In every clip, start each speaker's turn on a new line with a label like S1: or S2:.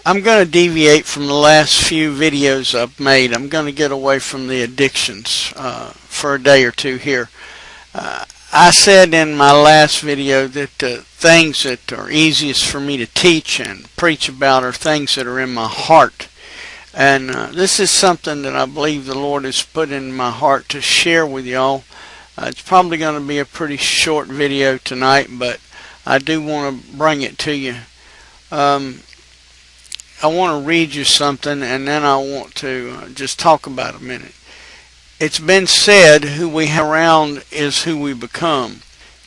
S1: I'm going to deviate from the last few videos I've made. I'm going to get away from the addictions for a day or two here. I said in my last video that the things that are easiest for me to teach and preach about are things that are in my heart. And this is something that I believe the Lord has put in my heart to share with y'all. It's probably going to be a pretty short video tonight, but I do want to bring it to you. I want to read you something, and then I want to just talk about it a minute. It's been said, who we hang around is who we become.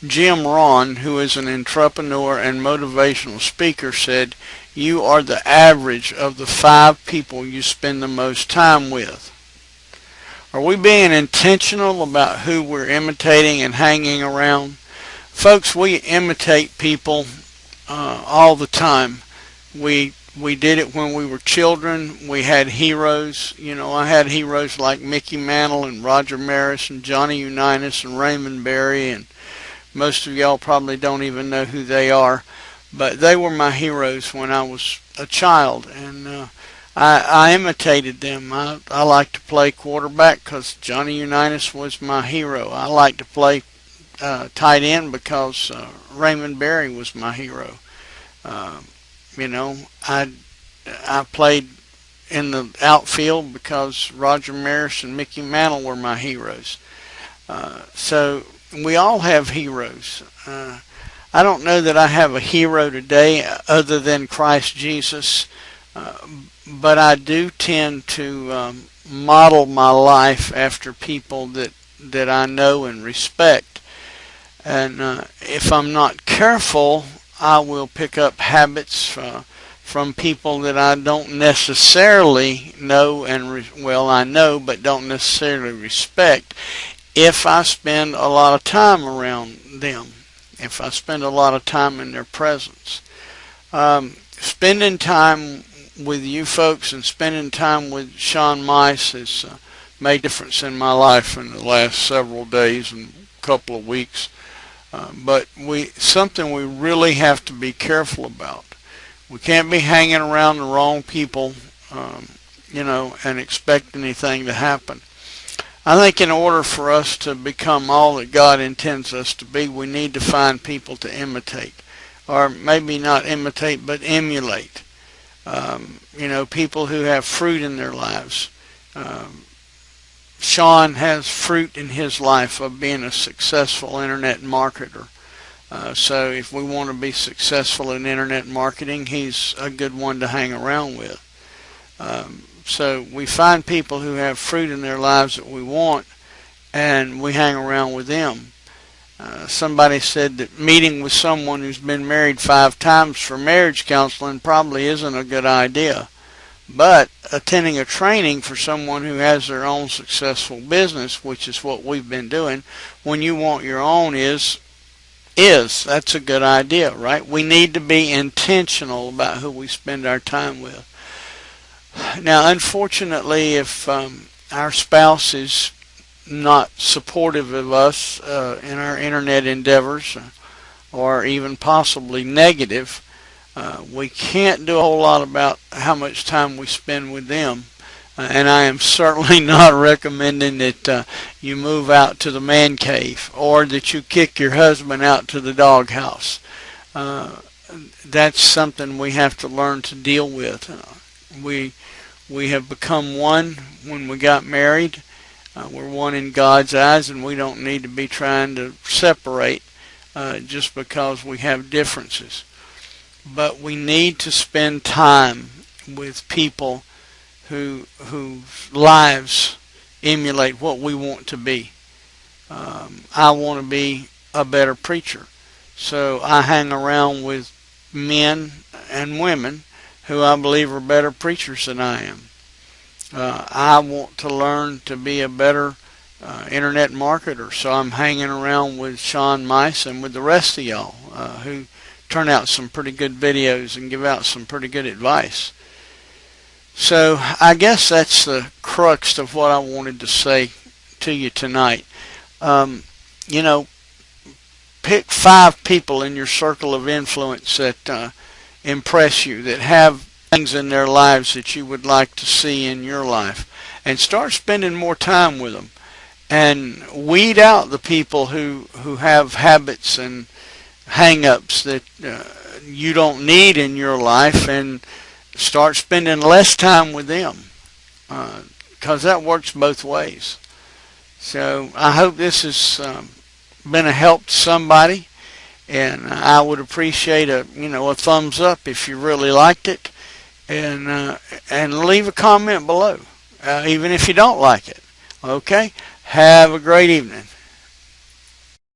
S1: Jim Rohn, who is an entrepreneur and motivational speaker, said, "You are the average of the 5 people you spend the most time with." Are we being intentional about who we're imitating and hanging around? Folks, we imitate people all the time. We did it when we were children. We had heroes. You know, I had heroes like Mickey Mantle and Roger Maris and Johnny Unitas and Raymond Berry, and most of y'all probably don't even know who they are, but they were my heroes when I was a child, and I imitated them. I like to play quarterback because Johnny Unitas was my hero. I like to play tight end because Raymond Berry was my hero. You know, I played in the outfield because Roger Maris and Mickey Mantle were my heroes. So we all have heroes. I don't know that I have a hero today other than Christ Jesus, but I do tend to model my life after people that I know and respect. And if I'm not careful, I will pick up habits from people that I don't necessarily know, and I know but don't necessarily respect, if I spend a lot of time around them, if I spend a lot of time in their presence. Spending time with you folks and spending time with Sean Mice has made a difference in my life in the last several days and couple of weeks. But something we really have to be careful about. We can't be hanging around the wrong people, and expect anything to happen. I think in order for us to become all that God intends us to be, we need to find people to imitate. Or maybe not imitate, but emulate. People who have fruit in their lives. Sean has fruit in his life of being a successful internet marketer. So if we want to be successful in internet marketing, he's a good one to hang around with. So we find people who have fruit in their lives that we want, and we hang around with them. Somebody said that meeting with someone who's been married 5 times for marriage counseling probably isn't a good idea. But attending a training for someone who has their own successful business, which is what we've been doing, when you want your own that's a good idea, right? We need to be intentional about who we spend our time with. Now, unfortunately, if our spouse is not supportive of us in our internet endeavors, or even possibly negative, we can't do a whole lot about how much time we spend with them. And I am certainly not recommending that you move out to the man cave or that you kick your husband out to the doghouse. That's something we have to learn to deal with. We have become one when we got married. We're one in God's eyes, and we don't need to be trying to separate just because we have differences. But we need to spend time with people whose lives emulate what we want to be. I want to be a better preacher, so I hang around with men and women who I believe are better preachers than I am. I want to learn to be a better internet marketer, so I'm hanging around with Sean Mice and with the rest of y'all who turn out some pretty good videos and give out some pretty good advice. So I guess that's the crux of what I wanted to say to you tonight. Pick 5 people in your circle of influence that impress you, that have things in their lives that you would like to see in your life, and start spending more time with them, and weed out the people who have habits and hang-ups that you don't need in your life, and start spending less time with them, because that works both ways. So I hope this has been a help to somebody, and I would appreciate a thumbs up if you really liked it, and leave a comment below, even if you don't like it. Okay, have a great evening.